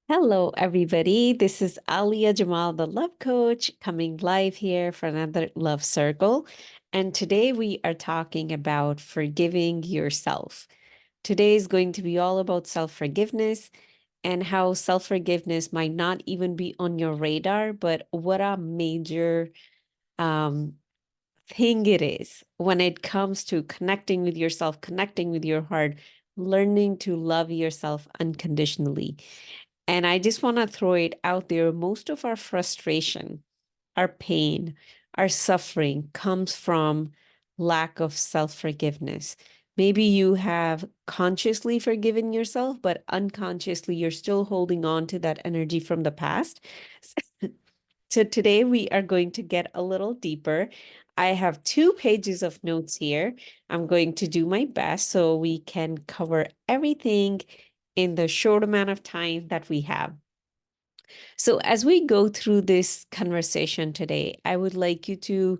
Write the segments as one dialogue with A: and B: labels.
A: Hello, everybody. This is Alia Jamal, the love coach, coming live here for another love circle. And today we are talking about forgiving yourself. Today is going to be all about self-forgiveness and how self-forgiveness might not even be on your radar, but what a major um, thing it is when it comes to connecting with yourself, connecting with your heart, learning to love yourself unconditionally. And I just want to throw it out there. Most of our frustration, our pain, our suffering comes from lack of self-forgiveness. Maybe you have consciously forgiven yourself, but unconsciously you're still holding on to that energy from the past. So today we are going to get a little deeper. I have 2 pages of notes here. I'm going to do my best so we can cover everything in the short amount of time that we have. So as we go through this conversation today, I would like you to,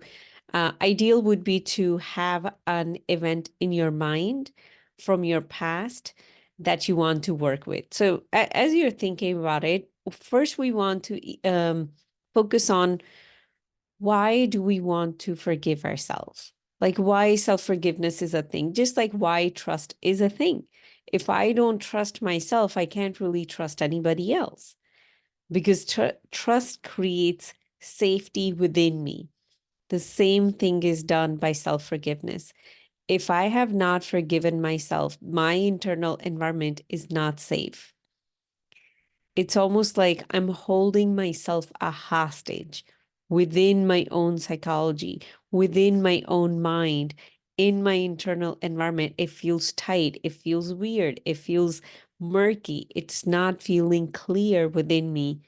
A: ideal would be to have an event in your mind from your past that you want to work with. So as you're thinking about it, first we want to focus on why do we want to forgive ourselves? Like why self-forgiveness is a thing, just like why trust is a thing. If I don't trust myself, I can't really trust anybody else because trust creates safety within me. The same thing is done by self-forgiveness. If I have not forgiven myself, my internal environment is not safe. It's almost like I'm holding myself a hostage within my own psychology, within my own mind, in my internal environment. It feels tight. It feels weird. It feels murky. It's not feeling clear within me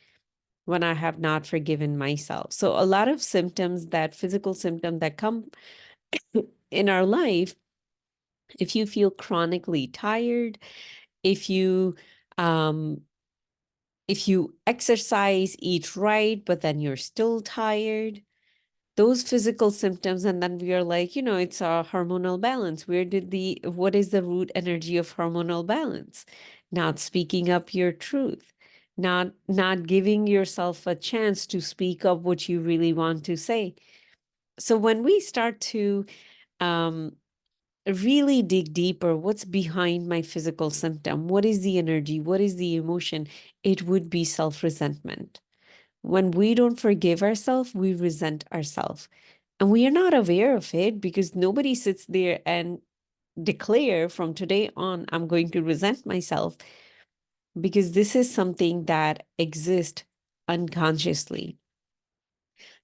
A: when I have not forgiven myself. So a lot of symptoms, that physical symptom that come in our life, if you feel chronically tired, if you um if you exercise, eat right, but then you're still tired, those physical symptoms, and then we are like, it's a hormonal balance. What is the root energy of hormonal balance? Not speaking up your truth, not giving yourself a chance to speak up what you really want to say. So when we start to um, really dig deeper, what's behind my physical symptom? What is the energy? What is the emotion? It would be self-resentment. When we don't forgive ourselves, we resent ourselves. And we are not aware of it because nobody sits there and declare from today on, I'm going to resent myself, because this is something that exists unconsciously.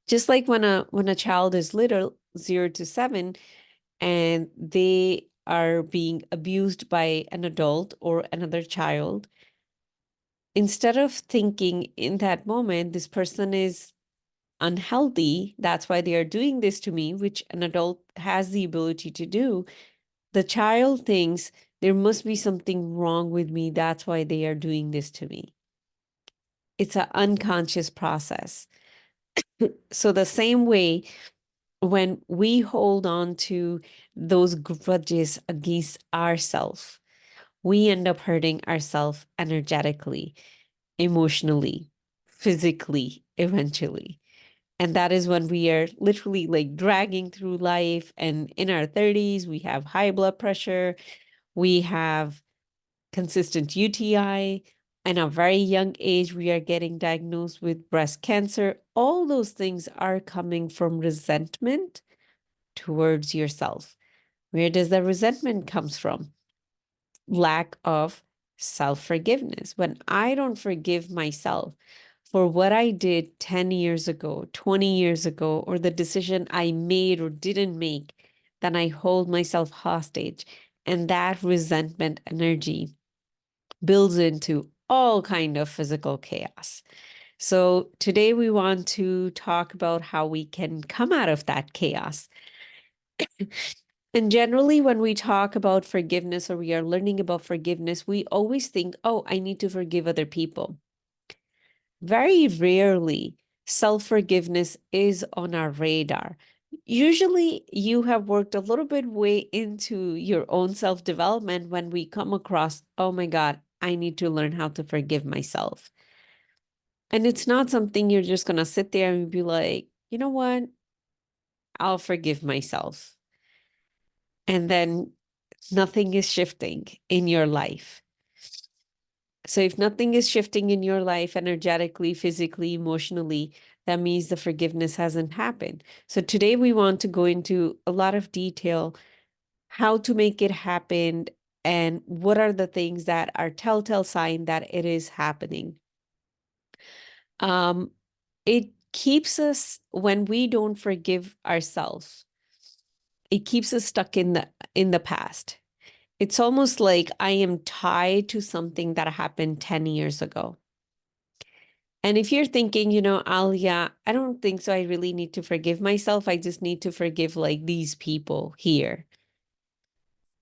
A: Just like when a child is little, 0 to 7, and they are being abused by an adult or another child, instead of thinking in that moment, this person is unhealthy, that's why they are doing this to me, which an adult has the ability to do, the child thinks there must be something wrong with me, that's why they are doing this to me. It's an unconscious process. So the same way, when we hold on to those grudges against ourselves, we end up hurting ourselves energetically, emotionally, physically, eventually. And that is when we are literally like dragging through life. And in our 30s, we have high blood pressure, we have consistent UTI. In a very young age, we are getting diagnosed with breast cancer. All those things are coming from resentment towards yourself. Where does the resentment comes from? Lack of self-forgiveness. When I don't forgive myself for what I did 10 years ago, 20 years ago, or the decision I made or didn't make, then I hold myself hostage. And that resentment energy builds into all kind of physical chaos. So today we want to talk about how we can come out of that chaos. And generally, when we talk about forgiveness or we are learning about forgiveness, we always think, oh, I need to forgive other people. Very rarely, self-forgiveness is on our radar. Usually, you have worked a little bit way into your own self-development when we come across, oh my God, I need to learn how to forgive myself. And it's not something you're just going to sit there and be like, you know what? I'll forgive myself. And then nothing is shifting in your life. So if nothing is shifting in your life energetically, physically, emotionally, that means the forgiveness hasn't happened. So today we want to go into a lot of detail how to make it happen and what are the things that are telltale sign that it is happening. Um, it keeps us when we don't forgive ourselves, it keeps us stuck in the past. It's almost like I am tied to something that happened 10 years ago. And if you're thinking, Alia, I don't think so. I really need to forgive myself. I just need to forgive like these people here.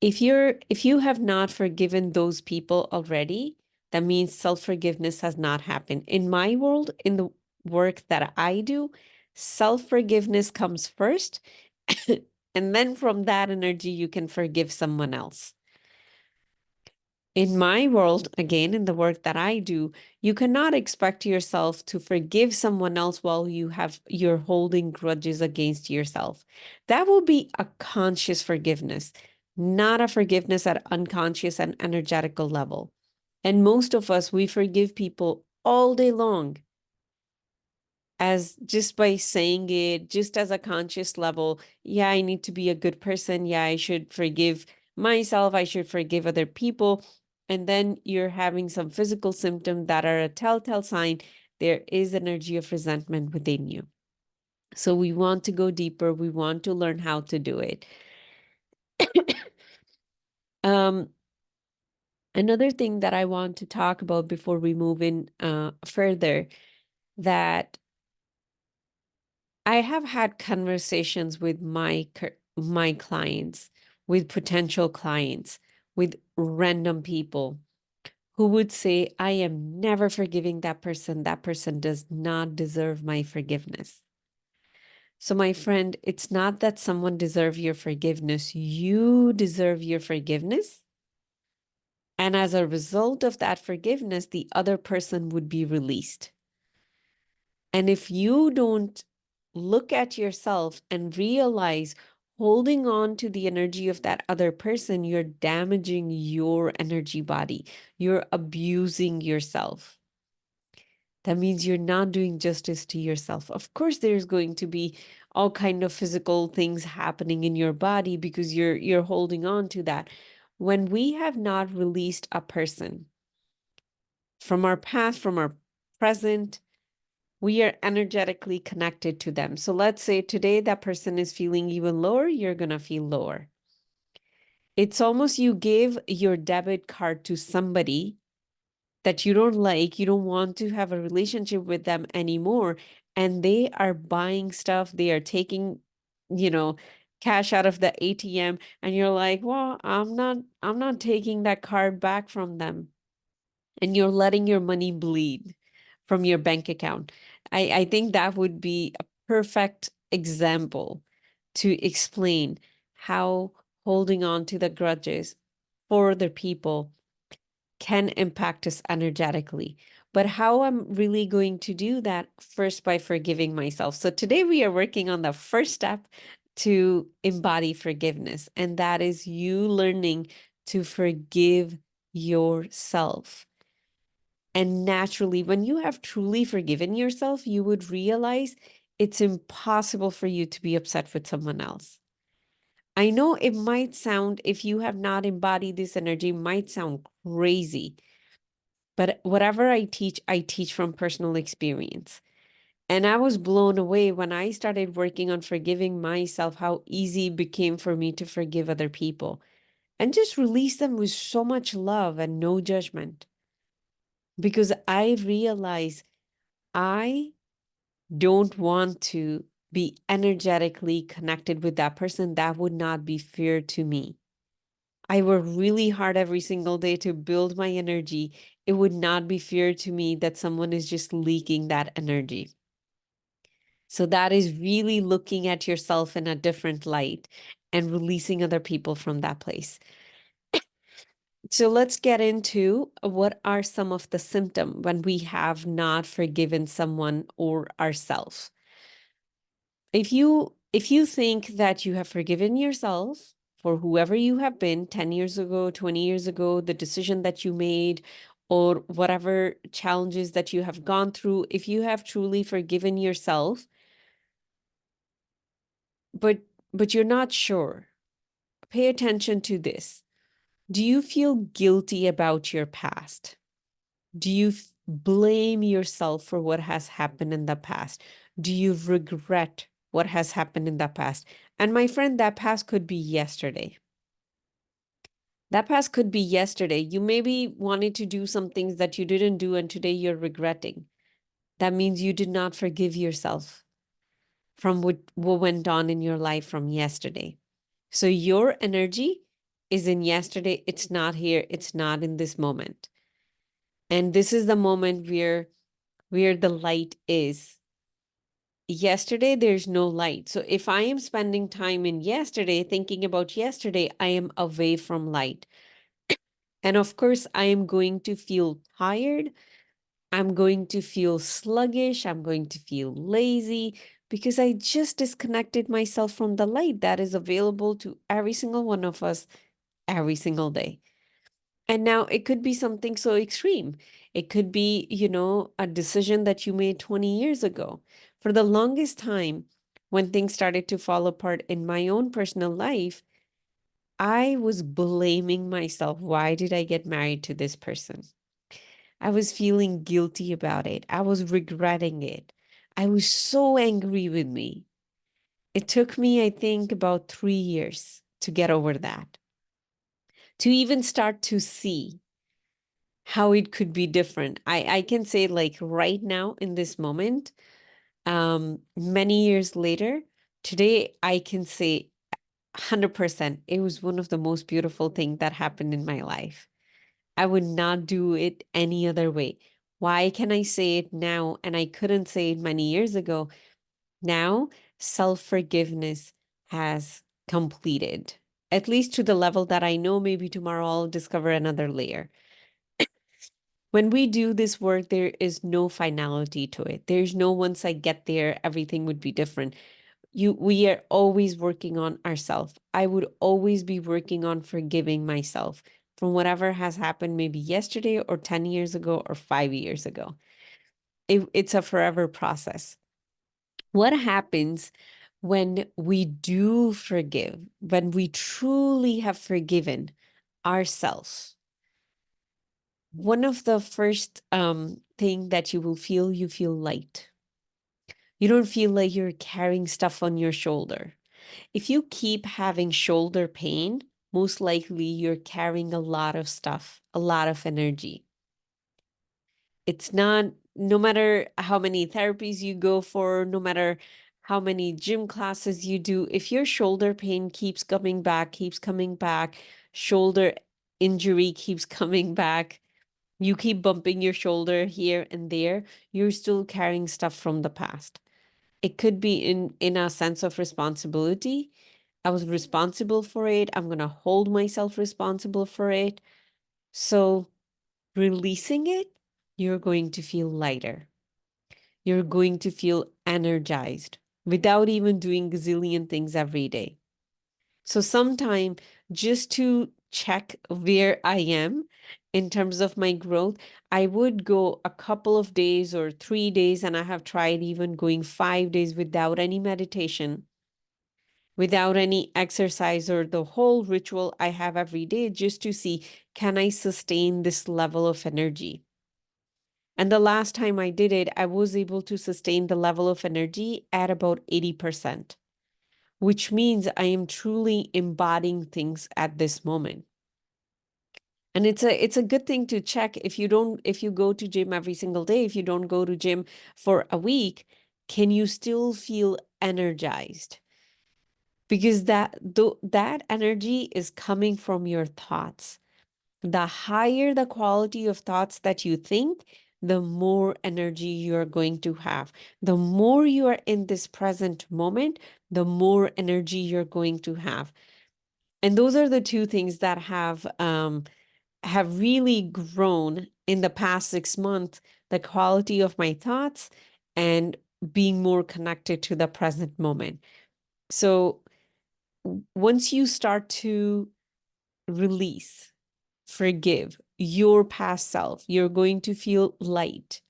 A: If you have not forgiven those people already, that means self-forgiveness has not happened. In my world, in the work that I do, self-forgiveness comes first, and then from that energy, you can forgive someone else. In my world, again, in the work that I do, you cannot expect yourself to forgive someone else while you're holding grudges against yourself. That will be a conscious forgiveness, not a forgiveness at unconscious and energetical level. And most of us, we forgive people all day long as just by saying it, just as a conscious level. Yeah, I need to be a good person. Yeah, I should forgive myself. I should forgive other people. And then you're having some physical symptoms that are a telltale sign there is energy of resentment within you. So we want to go deeper. We want to learn how to do it. um, Another thing that I want to talk about before we move in further, that I have had conversations with my clients, with potential clients, with random people who would say, I am never forgiving that person. That person does not deserve my forgiveness. So, my friend, it's not that someone deserves your forgiveness. You deserve your forgiveness. And as a result of that forgiveness, the other person would be released. And if you don't look at yourself and realize holding on to the energy of that other person, you're damaging your energy body. You're abusing yourself. That means you're not doing justice to yourself. Of course, there's going to be all kind of physical things happening in your body because you're holding on to that. When we have not released a person from our past, from our present, we are energetically connected to them. So let's say today that person is feeling even lower, you're going to feel lower. It's almost you give your debit card to somebody that you don't like, you don't want to have a relationship with them anymore, and they are buying stuff, they are taking, you know, cash out of the ATM, and you're like, well, I'm not taking that card back from them. And you're letting your money bleed from your bank account. I think that would be a perfect example to explain how holding on to the grudges for other people can impact us energetically. But how I'm really going to do that? First, by forgiving myself. So today we are working on the first step to embody forgiveness, and that is you learning to forgive yourself. And naturally, when you have truly forgiven yourself, you would realize it's impossible for you to be upset with someone else. I know it might sound, if you have not embodied this energy, might sound crazy, but whatever I teach from personal experience. And I was blown away when I started working on forgiving myself, how easy it became for me to forgive other people and just release them with so much love and no judgment. Because I realized I don't want to be energetically connected with that person. That would not be fair to me. I work really hard every single day to build my energy. It would not be fair to me that someone is just leaking that energy. So that is really looking at yourself in a different light and releasing other people from that place. So let's get into what are some of the symptoms when we have not forgiven someone or ourselves. If you think that you have forgiven yourself for whoever you have been 10 years ago, 20 years ago, the decision that you made, or whatever challenges that you have gone through, if you have truly forgiven yourself, but you're not sure, pay attention to this. Do you feel guilty about your past? Do you blame yourself for what has happened in the past? Do you regret what has happened in the past? And my friend, that past could be yesterday. That past could be yesterday. You maybe wanted to do some things that you didn't do, and today you're regretting. That means you did not forgive yourself from what went on in your life from yesterday. So your energy is in yesterday. It's not here. It's not in this moment. And this is the moment where the light is. Yesterday, there's no light. So if I am spending time in yesterday, thinking about yesterday, I am away from light. And of course, I am going to feel tired. I'm going to feel sluggish. I'm going to feel lazy because I just disconnected myself from the light that is available to every single one of us every single day. And now it could be something so extreme. It could be, a decision that you made 20 years ago. For the longest time, when things started to fall apart in my own personal life, I was blaming myself. Why did I get married to this person? I was feeling guilty about it. I was regretting it. I was so angry with me. It took me, I think, about 3 years to get over that, to even start to see how it could be different. I can say, like, right now in this moment, many years later, today I can say 100% it was one of the most beautiful things that happened in my life. I would not do it any other way. Why can I say it now and I couldn't say it many years ago? Now, self-forgiveness has completed, at least to the level that I know. Maybe tomorrow I'll discover another layer. When we do this work, there is no finality to it. There's no once I get there, everything would be different. We are always working on ourselves. I would always be working on forgiving myself from whatever has happened maybe yesterday or 10 years ago or 5 years ago. It's a forever process. What happens when we do forgive, when we truly have forgiven ourselves? One of the first thing that you feel light. You don't feel like you're carrying stuff on your shoulder. If you keep having shoulder pain, most likely you're carrying a lot of stuff, a lot of energy. It's not, no matter how many therapies you go for, no matter how many gym classes you do, if your shoulder pain keeps coming back, shoulder injury keeps coming back, you keep bumping your shoulder here and there, you're still carrying stuff from the past. It could be in a sense of responsibility. I was responsible for it. I'm going to hold myself responsible for it. So releasing it, you're going to feel lighter. You're going to feel energized without even doing gazillion things every day. So sometime, just to check where I am in terms of my growth, I would go a couple of days or 3 days, and I have tried even going 5 days without any meditation, without any exercise or the whole ritual I have every day, just to see, can I sustain this level of energy? And the last time I did it, I was able to sustain the level of energy at about 80%, which means I am truly embodying things at this moment. And it's a good thing to check. If you go to gym every single day, if you don't go to gym for a week, can you still feel energized? Because that energy is coming from your thoughts. The higher the quality of thoughts that you think, the more energy you're going to have. The more you are in this present moment, the more energy you're going to have. And those are the two things that have have really grown in the past 6 months, the quality of my thoughts and being more connected to the present moment. So once you start to release, forgive your past self, you're going to feel light.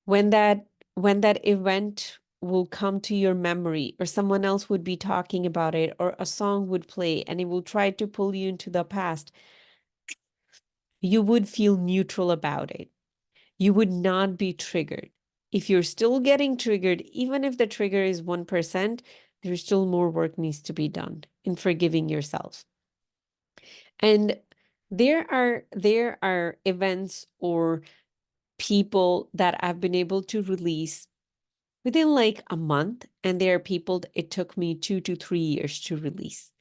A: When that event will come to your memory, or someone else would be talking about it, or a song would play and it will try to pull you into the past, you would feel neutral about it. You would not be triggered. If you're still getting triggered, even if the trigger is 1%, there's still more work needs to be done in forgiving yourself. And there are events or people that I've been able to release within like a month, and there are people that it took me 2 to 3 years to release.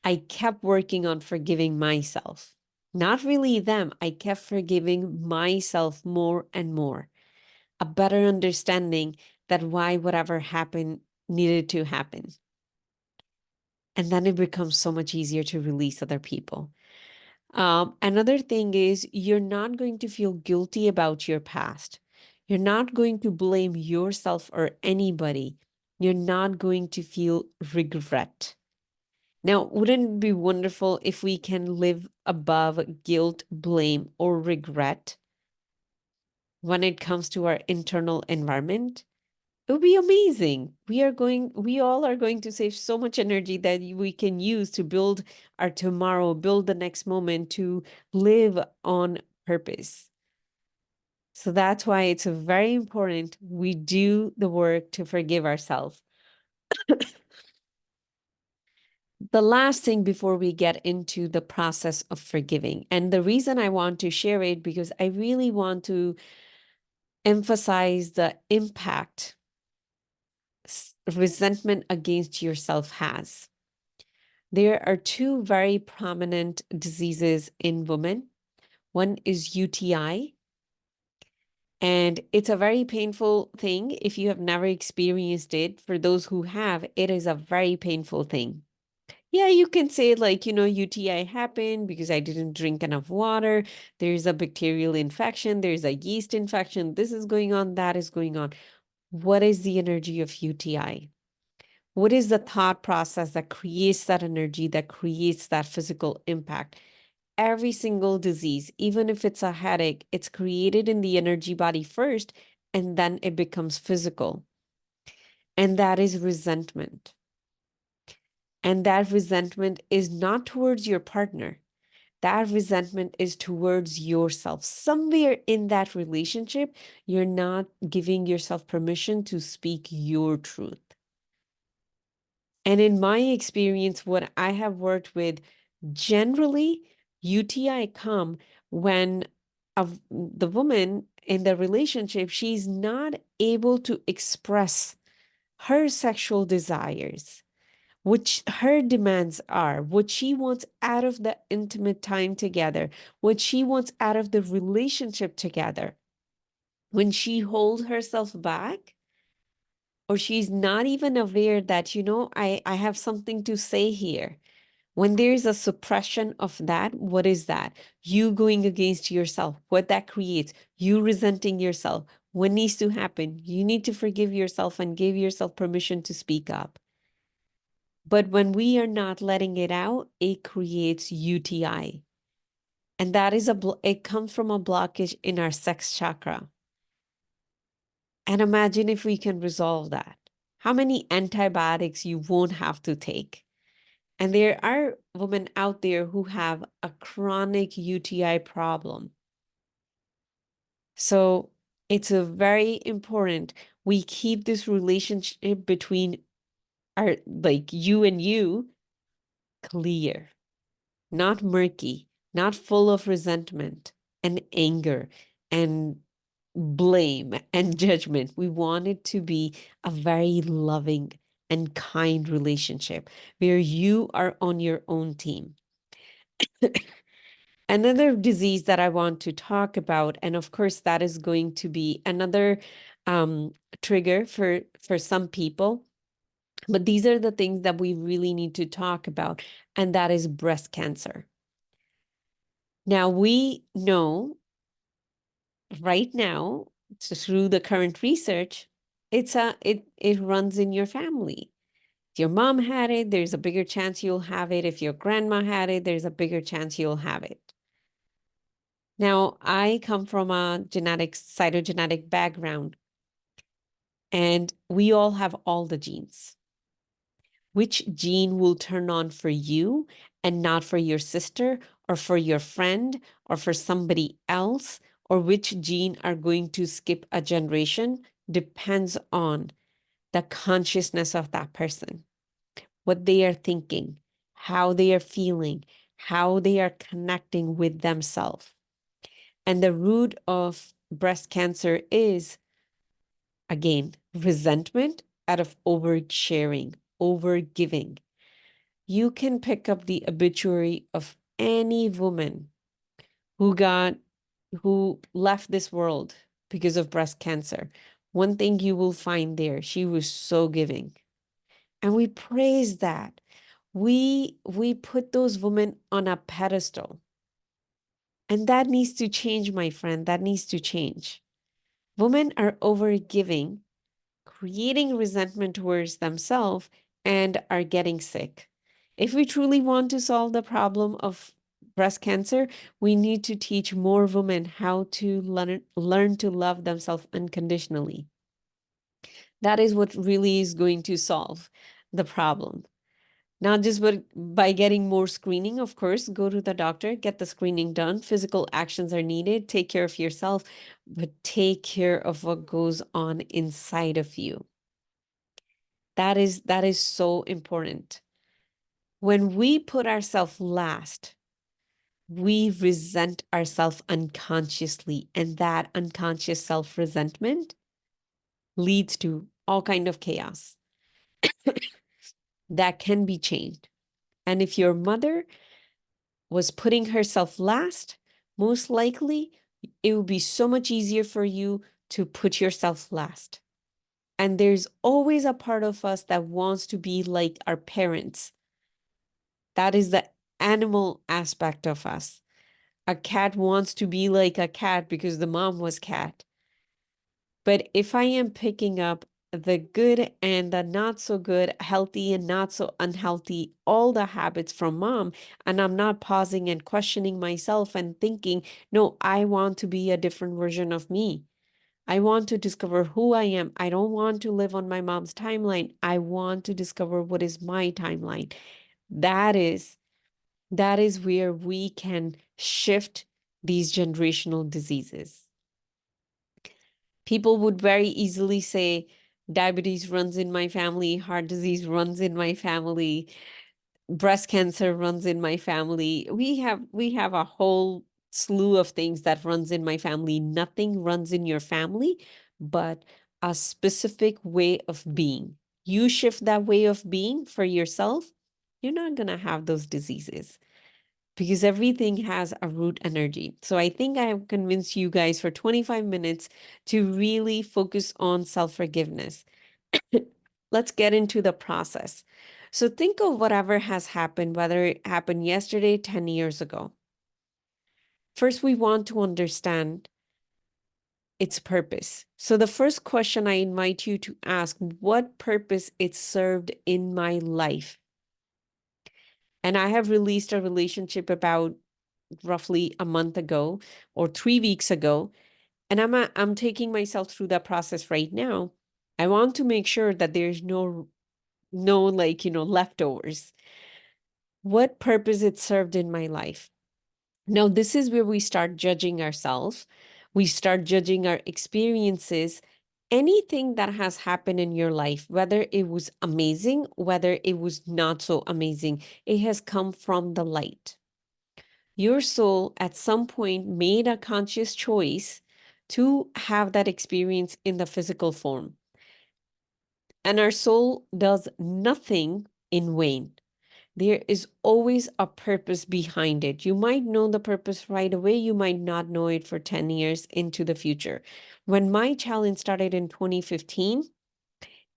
A: I kept working on forgiving myself. Not really them. I kept forgiving myself more and more. A better understanding that why whatever happened needed to happen. And then it becomes so much easier to release other people. Another thing is you're not going to feel guilty about your past. You're not going to blame yourself or anybody. You're not going to feel regret. Now, wouldn't it be wonderful if we can live above guilt, blame, or regret when it comes to our internal environment? It would be amazing. We all are going to save so much energy that we can use to build our tomorrow, build the next moment, to live on purpose. So that's why it's very important we do the work to forgive ourselves. The last thing before we get into the process of forgiving, and the reason I want to share it because I really want to emphasize the impact resentment against yourself has. There are two very prominent diseases in women. One is UTI, and it's a very painful thing. If you have never experienced it, for those who have, it is a very painful thing. Yeah, you can say like, UTI happened because I didn't drink enough water. There's a bacterial infection. There's a yeast infection. This is going on. That is going on. What is the energy of UTI? What is the thought process that creates that energy, that creates that physical impact? Every single disease, even if it's a headache, it's created in the energy body first, and then it becomes physical. And that is resentment. And that resentment is not towards your partner. That resentment is towards yourself. Somewhere in that relationship, you're not giving yourself permission to speak your truth. And in my experience, what I have worked with, generally, UTI come when the woman in the relationship, she's not able to express her sexual desires, which her demands are, what she wants out of the intimate time together, what she wants out of the relationship together. When she holds herself back, or she's not even aware that, I have something to say here. When there's a suppression of that, what is that? You going against yourself, what that creates, you resenting yourself. What needs to happen? You need to forgive yourself and give yourself permission to speak up. But when we are not letting it out, it creates UTI. And that is it comes from a blockage in our sex chakra. And imagine if we can resolve that. How many antibiotics you won't have to take. And there are women out there who have a chronic UTI problem. So it's a very important we keep this relationship between our, like, you and you, clear, not murky, not full of resentment and anger and blame and judgment. We want it to be a very loving and kind relationship where you are on your own team. Another disease that I want to talk about, and of course, that is going to be another trigger for some people, but these are the things that we really need to talk about, and that is breast cancer. Now we know right now, through the current research, it runs in your family. If your mom had it, there's a bigger chance you'll have it. If your grandma had it, there's a bigger chance you'll have it. Now, I come from a cytogenetic background, and we all have all the genes. Which gene will turn on for you and not for your sister or for your friend or for somebody else, or which gene are going to skip a generation depends on the consciousness of that person, what they are thinking, how they are feeling, how they are connecting with themselves. And the root of breast cancer is, again, resentment out of oversharing, overgiving. You can pick up the obituary of any woman who left this world because of breast cancer. One thing you will find there, she was so giving. And we praise that. We put those women on a pedestal. And that needs to change, my friend. That needs to change. Women are overgiving, creating resentment towards themselves, and are getting sick. If we truly want to solve the problem of breast cancer, we need to teach more women how to learn to love themselves unconditionally. That is what really is going to solve the problem. Not just by getting more screening, of course, go to the doctor, get the screening done. Physical actions are needed. Take care of yourself, but take care of what goes on inside of you. That is so important. When we put ourselves last, we resent ourselves unconsciously, and that unconscious self-resentment leads to all kind of chaos that can be changed. And if your mother was putting herself last, most likely it would be so much easier for you to put yourself last. And there's always a part of us that wants to be like our parents. That is the animal aspect of us. A cat wants to be like a cat because the mom was cat. But if I am picking up the good and the not so good, healthy and not so unhealthy, all the habits from mom, and I'm not pausing and questioning myself and thinking, no, I want to be a different version of me. I want to discover who I am. I don't want to live on my mom's timeline. I want to discover what is my timeline. That is where we can shift these generational diseases. People would very easily say, diabetes runs in my family, heart disease runs in my family, breast cancer runs in my family. We have a whole slew of things that runs in my family. Nothing runs in your family, but a specific way of being. You shift that way of being for yourself, you're not going to have those diseases because everything has a root energy. So I think I have convinced you guys for 25 minutes to really focus on self-forgiveness. Let's get into the process. So think of whatever has happened, whether it happened yesterday, 10 years ago. First, we want to understand its purpose. So the first question I invite you to ask, what purpose it served in my life? And I have released a relationship about roughly a month ago or 3 weeks ago, and I'm taking myself through that process right now. I want to make sure that there's no like, leftovers. What purpose it served in my life? Now, this is where we start judging ourselves. We start judging our experiences. Anything that has happened in your life, whether it was amazing, whether it was not so amazing, it has come from the light. Your soul at some point made a conscious choice to have that experience in the physical form. And our soul does nothing in vain. There is always a purpose behind it. You might know the purpose right away. You might not know it for 10 years into the future. When my challenge started in 2015,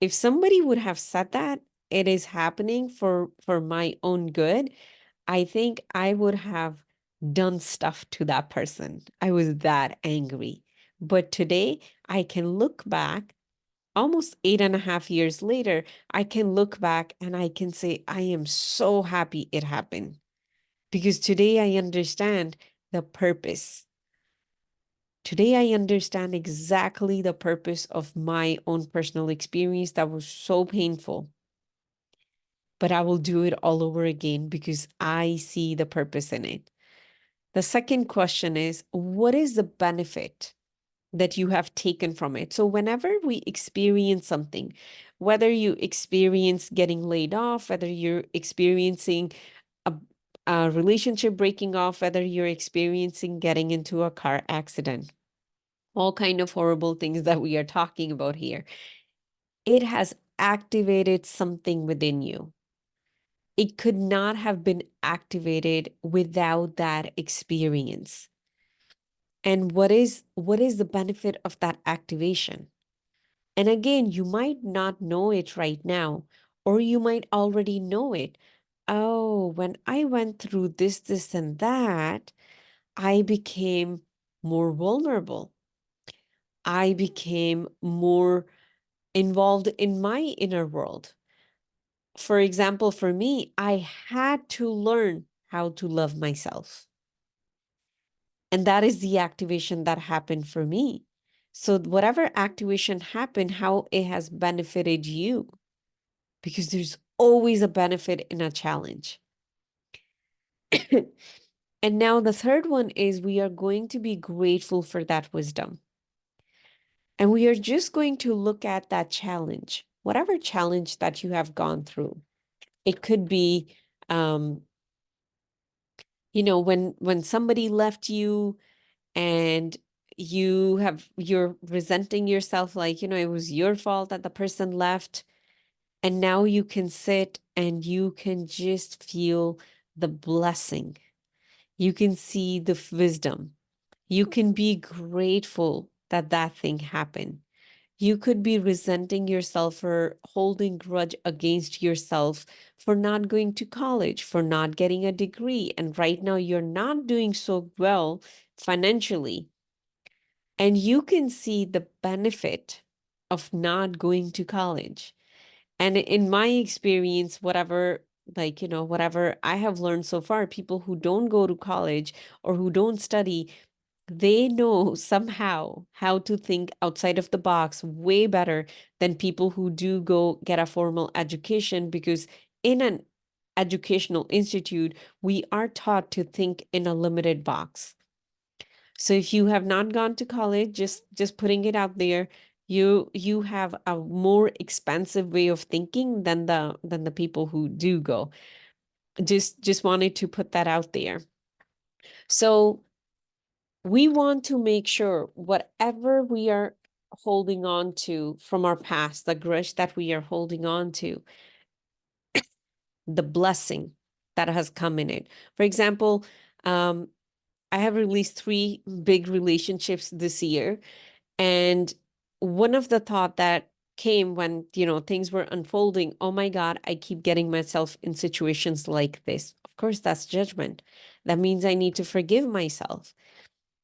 A: if somebody would have said that it is happening for my own good, I think I would have done stuff to that person. I was that angry. But today I can look back, almost 8.5 years later, I can look back and I can say, I am so happy it happened because today I understand the purpose. Today I understand exactly the purpose of my own personal experience that was so painful. But I will do it all over again because I see the purpose in it. The second question is, what is the benefit that you have taken from it? So whenever we experience something, whether you experience getting laid off, whether you're experiencing a, a relationship breaking off, whether you're experiencing getting into a car accident, all kind of horrible things that we are talking about here, it has activated something within you. It could not have been activated without that experience. And what is the benefit of that activation? And again, you might not know it right now, or you might already know it. Oh, when I went through this, and that, I became more vulnerable. I became more involved in my inner world. For example, for me, I had to learn how to love myself. And that is the activation that happened for me. So, whatever activation happened, how it has benefited you, because there's always a benefit in a challenge. And now, the third one is we are going to be grateful for that wisdom. And we are just going to look at that challenge, whatever challenge that you have gone through. It could be, um, when somebody left you and you're resenting yourself, like, it was your fault that the person left. And now you can sit and you can just feel the blessing. You can see the wisdom. You can be grateful that that thing happened. You could be resenting yourself for holding grudge against yourself for not going to college, for not getting a degree. And right now you're not doing so well financially. And you can see the benefit of not going to college. And in my experience, whatever I have learned so far, people who don't go to college or who don't study, they know somehow how to think outside of the box way better than people who do go get a formal education, because in an educational institute, we are taught to think in a limited box. So if you have not gone to college, just putting it out there, you have a more expansive way of thinking than the people who do go. Just wanted to put that out there. So we want to make sure whatever we are holding on to from our past, the grudge that we are holding on to, the blessing that has come in it. For example, I have released 3 big relationships this year. And one of the thought that came when, things were unfolding, oh my God, I keep getting myself in situations like this. Of course, that's judgment. That means I need to forgive myself.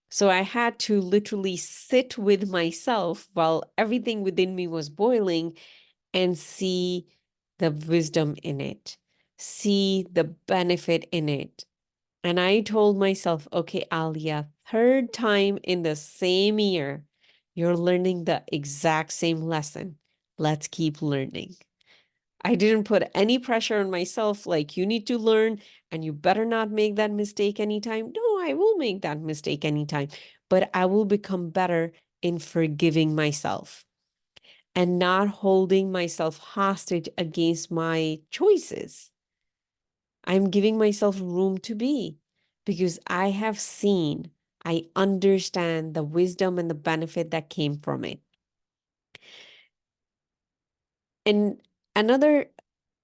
A: So I had to literally sit with myself while everything within me was boiling and see the wisdom in it, see the benefit in it. And I told myself, okay, Alia, third time in the same year, you're learning the exact same lesson. Let's keep learning. I didn't put any pressure on myself, like, you need to learn and you better not make that mistake anytime. No, I will make that mistake anytime, but I will become better in forgiving myself and not holding myself hostage against my choices. I'm giving myself room to be because I have seen, I understand the wisdom and the benefit that came from it. And another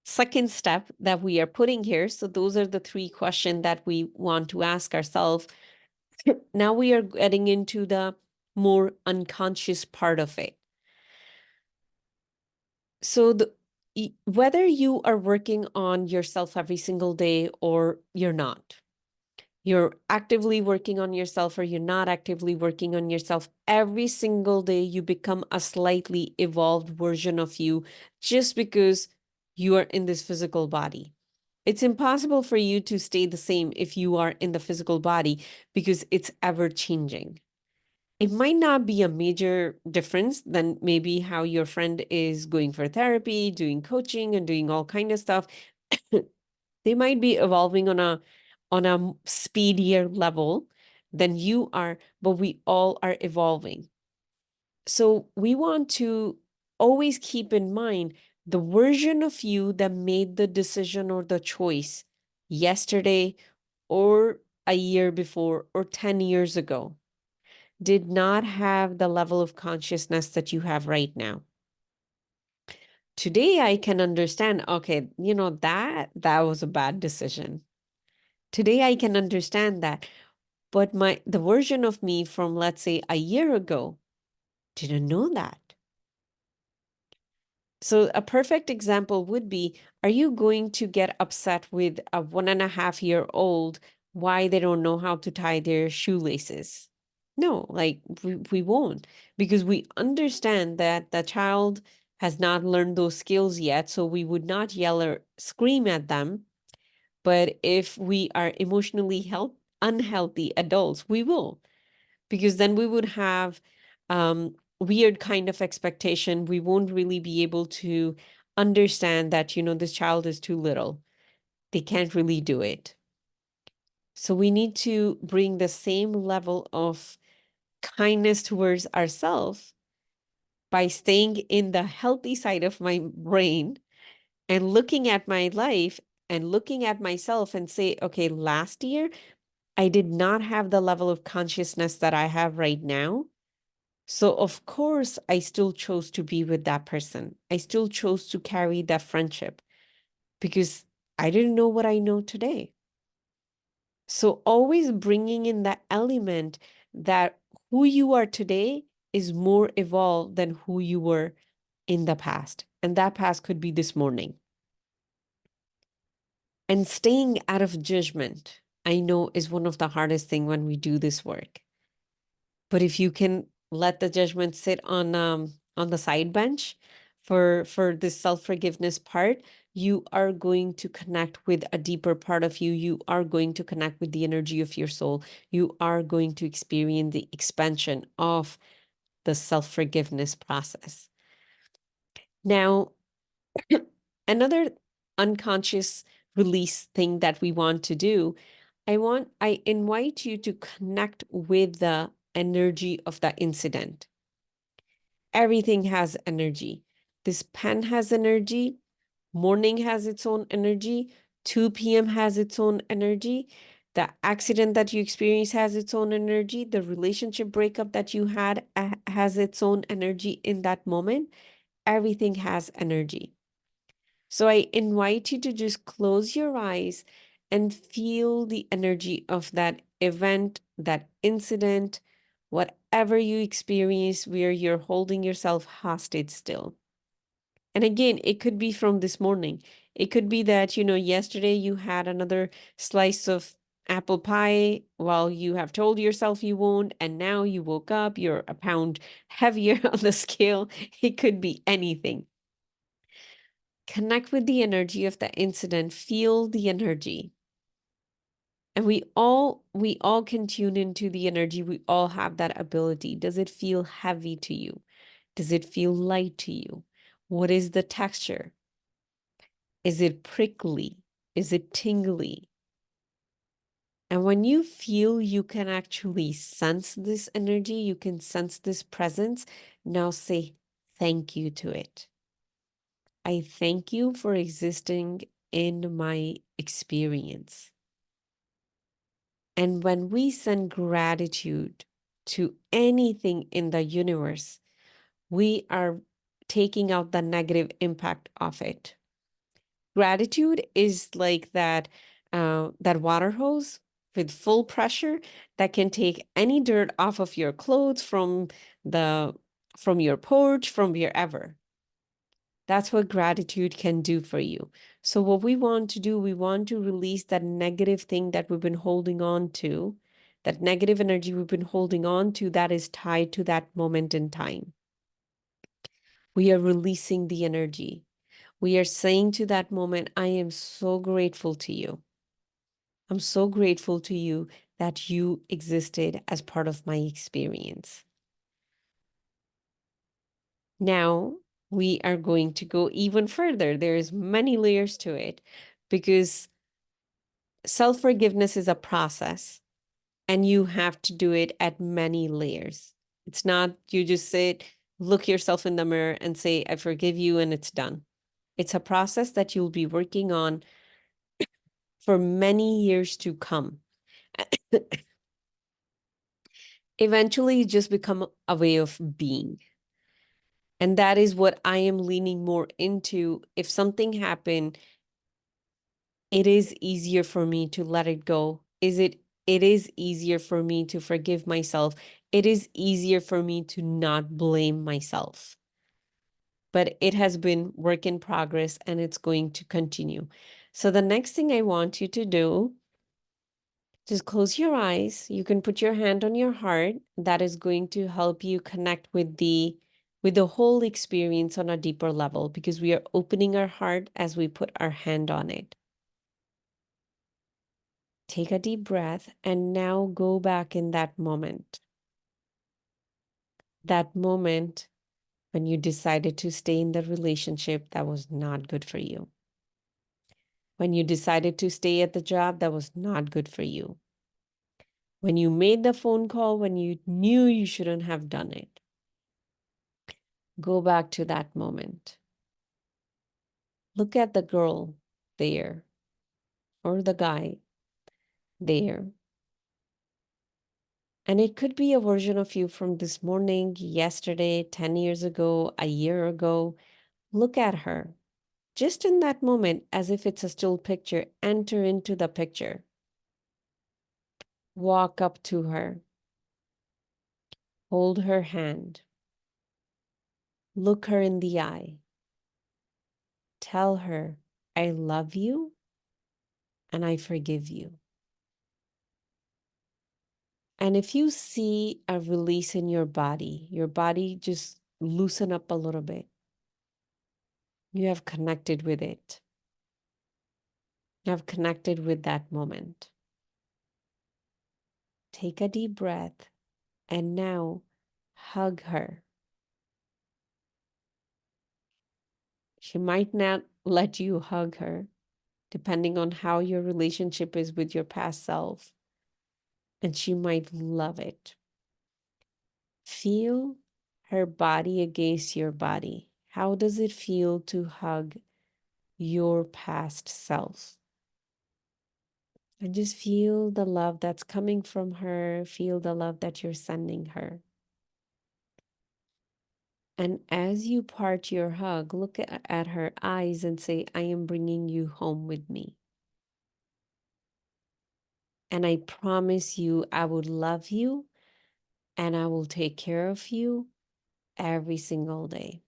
A: second step that we are putting here, so those are the 3 questions that we want to ask ourselves. Now we are getting into the more unconscious part of it. So whether you are working on yourself every single day or you're not, You're actively working on yourself or you're not actively working on yourself. Every single day, you become a slightly evolved version of you just because you are in this physical body. It's impossible for you to stay the same if you are in the physical body because it's ever changing. It might not be a major difference than maybe how your friend is going for therapy, doing coaching and doing all kind of stuff. They might be evolving on a speedier level than you are, but we all are evolving. So we want to always keep in mind the version of you that made the decision or the choice yesterday or a year before or 10 years ago did not have the level of consciousness that you have right now. Today I can understand, okay, that was a bad decision. Today I can understand that, but the version of me from, let's say, a year ago didn't know that. So a perfect example would be, are you going to get upset with a 1.5-year-old why they don't know how to tie their shoelaces? No, like we won't, because we understand that the child has not learned those skills yet, so we would not yell or scream at them. But if we are emotionally unhealthy adults, we will, because then we would have weird kind of expectation. We won't really be able to understand that, this child is too little. They can't really do it. So we need to bring the same level of kindness towards ourselves by staying in the healthy side of my brain and looking at my life and looking at myself and say, okay, last year I did not have the level of consciousness that I have right now. So, of course, I still chose to be with that person. I still chose to carry that friendship because I didn't know what I know today. So, always bringing in that element that who you are today is more evolved than who you were in the past. And that past could be this morning. And staying out of judgment, I know, is one of the hardest things when we do this work. But if you can let the judgment sit on the side bench for this self-forgiveness part, you are going to connect with a deeper part of you. You are going to connect with the energy of your soul. You are going to experience the expansion of the self-forgiveness process. Now, another unconscious release thing that we want to do, I invite you to connect with the energy of that incident. Everything has energy. This pen has energy. Morning has its own energy. 2 p.m. has its own energy. The accident that you experience has its own energy. The relationship breakup that you had has its own energy in that moment. Everything has energy. So I invite you to just close your eyes and feel the energy of that event, that incident, whatever you experience where you're holding yourself hostage still. And again, it could be from this morning. It could be that, yesterday you had another slice of apple pie while you have told yourself you won't, and now you woke up, you're a pound heavier on the scale. It could be anything. Connect with the energy of the incident, feel the energy. And we all can tune into the energy. We all have that ability. Does it feel heavy to you? Does it feel light to you? What is the texture? Is it prickly? Is it tingly? And when you feel you can actually sense this energy, you can sense this presence, now say thank you to it. I thank you for existing in my experience. And when we send gratitude to anything in the universe, we are taking out the negative impact of it. Gratitude is like that water hose with full pressure that can take any dirt off of your clothes the from your porch, from wherever. That's what gratitude can do for you. So what we want to do, we want to release that negative thing that we've been holding on to, that negative energy we've been holding on to that is tied to that moment in time. We are releasing the energy. We are saying to that moment, I am so grateful to you. I'm so grateful to you that you existed as part of my experience. Now we are going to go even further. There's many layers to it because self-forgiveness is a process and you have to do it at many layers. It's not you just sit, look yourself in the mirror and say, I forgive you, and it's done. It's a process that you'll be working on for many years to come. Eventually, it just become a way of being. And that is what I am leaning more into. If something happened, it is easier for me to let it go. It is easier for me to forgive myself. It is easier for me to not blame myself. But it has been work in progress and it's going to continue. So the next thing I want you to do, just close your eyes. You can put your hand on your heart. That is going to help you connect with the whole experience on a deeper level because we are opening our heart as we put our hand on it. Take a deep breath and now go back in that moment. That moment when you decided to stay in the relationship that was not good for you. When you decided to stay at the job that was not good for you. When you made the phone call when you knew you shouldn't have done it. Go back to that moment. Look at the girl there or the guy there. And it could be a version of you from this morning, yesterday, 10 years ago, a year ago. Look at her. Just in that moment, as if it's a still picture, enter into the picture. Walk up to her. Hold her hand. Look her in the eye. Tell her, I love you and I forgive you. And if you see a release in your body just loosen up a little bit. You have connected with it. You have connected with that moment. Take a deep breath and now hug her. She might not let you hug her, depending on how your relationship is with your past self, and she might love it. Feel her body against your body. How does it feel to hug your past self? And just feel the love that's coming from her. Feel the love that you're sending her. And as you part your hug, look at her eyes and say, I am bringing you home with me. And I promise you, I will love you and I will take care of you every single day.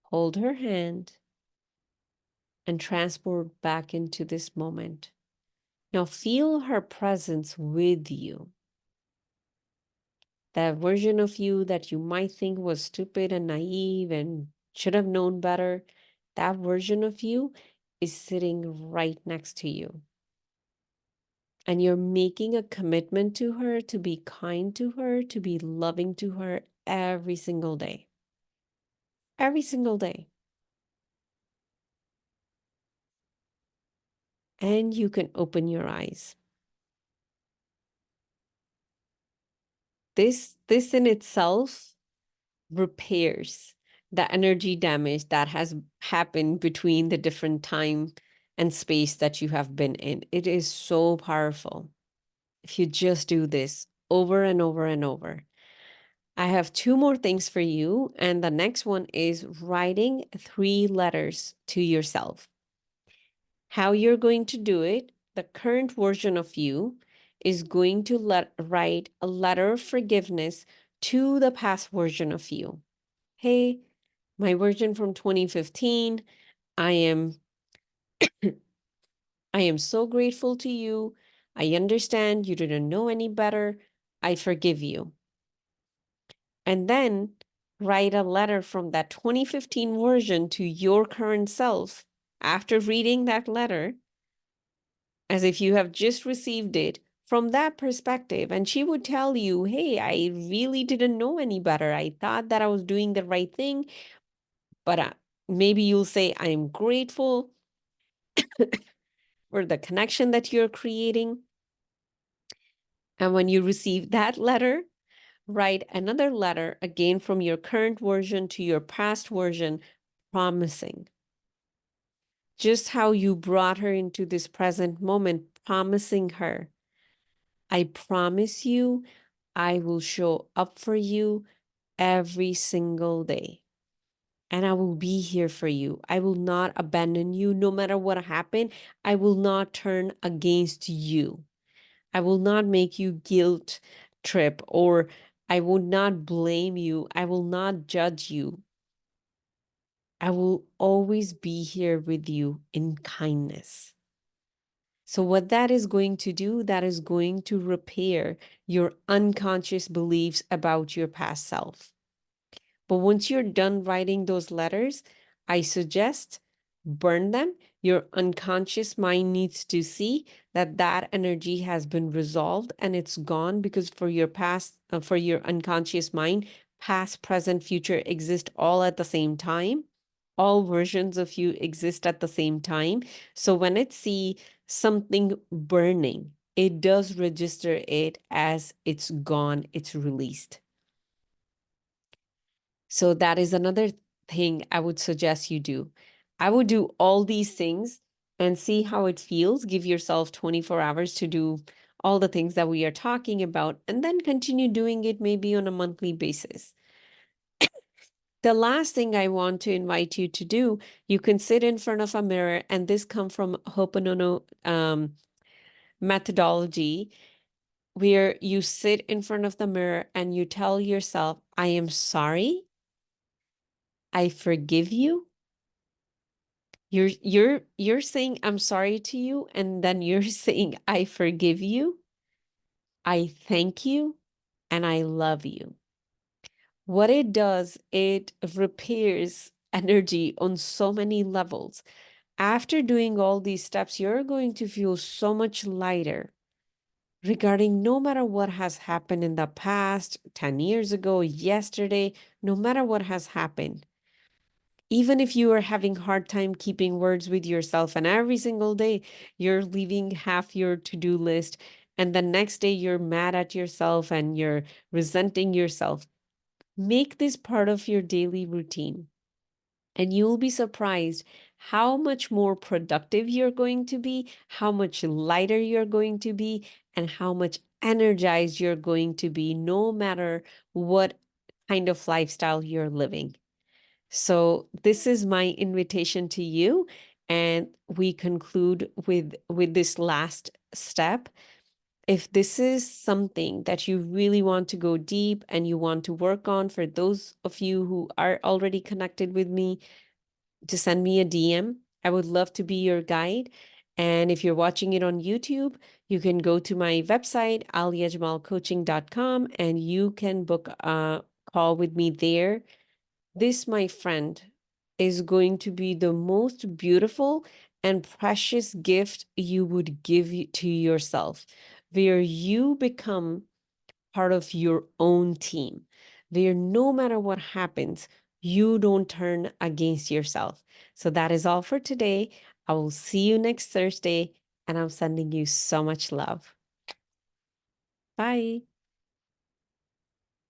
A: Hold her hand and transport back into this moment. Now feel her presence with you. That version of you that you might think was stupid and naive and should have known better, that version of you is sitting right next to you. And you're making a commitment to her to be kind to her, to be loving to her every single day. Every single day. And you can open your eyes. This in itself repairs the energy damage that has happened between the different time and space that you have been in. It is so powerful if you just do this over and over and over. I have two more things for you, and the next one is writing 3 letters to yourself. How you're going to do it, the current version of you is going to write a letter of forgiveness to the past version of you. Hey, My version from 2015, I am I am so grateful to you. I understand you didn't know any better. I forgive you. And then write a letter from that 2015 version to your current self after reading that letter, as if you have just received it from that perspective. And she would tell you, hey, I really didn't know any better. I thought that I was doing the right thing, but maybe you'll say, I'm grateful for the connection that you're creating. And when you receive that letter, write another letter again from your current version to your past version, promising just how you brought her into this present moment, promising her, I promise you, I will show up for you every single day. And I will be here for you. I will not abandon you no matter what happened. I will not turn against you. I will not make you guilt trip, or I will not blame you. I will not judge you. I will always be here with you in kindness. So what that is going to do, that is going to repair your unconscious beliefs about your past self. But once you're done writing those letters, I suggest burn them. Your unconscious mind needs to see that that energy has been resolved and it's gone, because for your past, for your unconscious mind, past, present, future exist all at the same time. All versions of you exist at the same time. So when it see something burning, it does register it as it's gone, it's released. So that is another thing I would suggest you do. I would do all these things and see how it feels. Give yourself 24 hours to do all the things that we are talking about, and then continue doing it maybe on a monthly basis. The last thing I want to invite you to do, you can sit in front of a mirror, and this comes from Ho'oponopono methodology, where you sit in front of the mirror and you tell yourself, I am sorry, I forgive you. You're saying I'm sorry to you, and then you're saying I forgive you, I thank you, and I love you. What it does, it repairs energy on so many levels. After doing all these steps, you're going to feel so much lighter regarding no matter what has happened in the past, 10 years ago, yesterday, no matter what has happened. Even if you are having hard time keeping words with yourself, and every single day you're leaving half your to-do list, and the next day you're mad at yourself and you're resenting yourself, make this part of your daily routine. And you'll be surprised how much more productive you're going to be, how much lighter you're going to be, and how much energized you're going to be, no matter what kind of lifestyle you're living. So this is my invitation to you, and we conclude with this last step. If this is something that you really want to go deep and you want to work on, for those of you who are already connected with me, to send me a DM. I would love to be your guide. And if you're watching it on YouTube, you can go to my website, aliajamalcoaching.com, and you can book a call with me there. This, my friend, is going to be the most beautiful and precious gift you would give to yourself, where you become part of your own team, where no matter what happens, you don't turn against yourself. So that is all for today. I will see you next Thursday, and I'm sending you so much love. Bye.